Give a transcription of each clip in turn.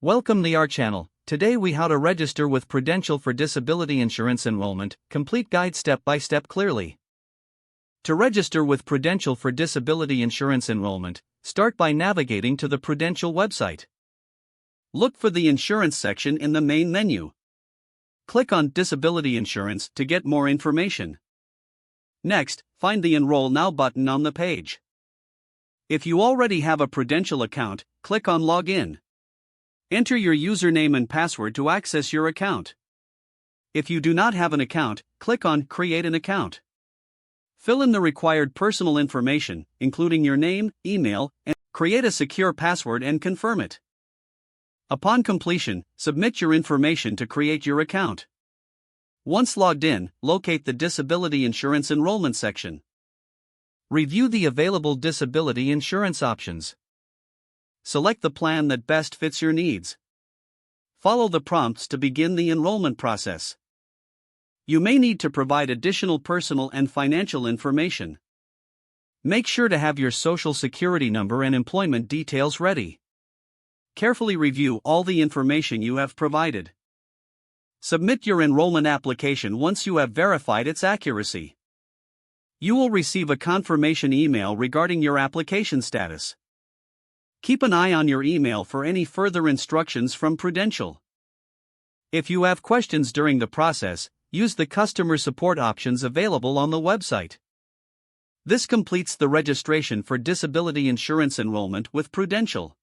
Welcome to our channel. Today we how to register with Prudential for disability insurance enrollment, complete guide step by step clearly. To register with Prudential for disability insurance enrollment, start by navigating to the Prudential website. Look for the insurance section in the main menu. Click on Disability Insurance to get more information. Next, find the Enroll Now button on the page. If you already have a Prudential account, click on Login. Enter your username and password to access your account. If you do not have an account, click on Create an account. Fill in the required personal information, including your name, email, and create a secure password and confirm it. Upon completion, submit your information to create your account. Once logged in, locate the Disability Insurance Enrollment section. Review the available disability insurance options. Select the plan that best fits your needs. Follow the prompts to begin the enrollment process. You may need to provide additional personal and financial information. Make sure to have your Social Security number and employment details ready. Carefully review all the information you have provided. Submit your enrollment application once you have verified its accuracy. You will receive a confirmation email regarding your application status. Keep an eye on your email for any further instructions from Prudential. If you have questions during the process, use the customer support options available on the website. This completes the registration for disability insurance enrollment with Prudential.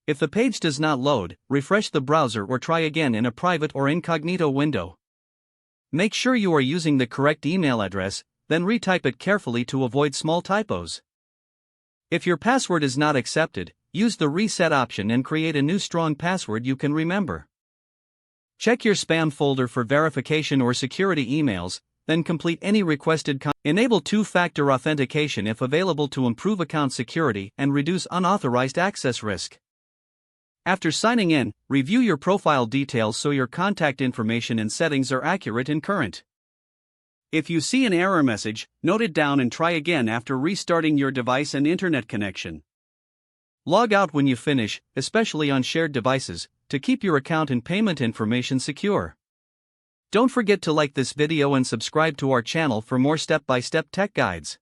If the page does not load, refresh the browser or try again in a private or incognito window. Make sure you are using the correct email address, then retype it carefully to avoid small typos. If your password is not accepted, use the reset option and create a new strong password you can remember. Check your spam folder for verification or security emails, then complete any requested Enable two-factor authentication if available to improve account security and reduce unauthorized access risk. After signing in, review your profile details so your contact information and settings are accurate and current. If you see an error message, note it down and try again after restarting your device and internet connection. Log out when you finish, especially on shared devices, to keep your account and payment information secure. Don't forget to like this video and subscribe to our channel for more step-by-step tech guides.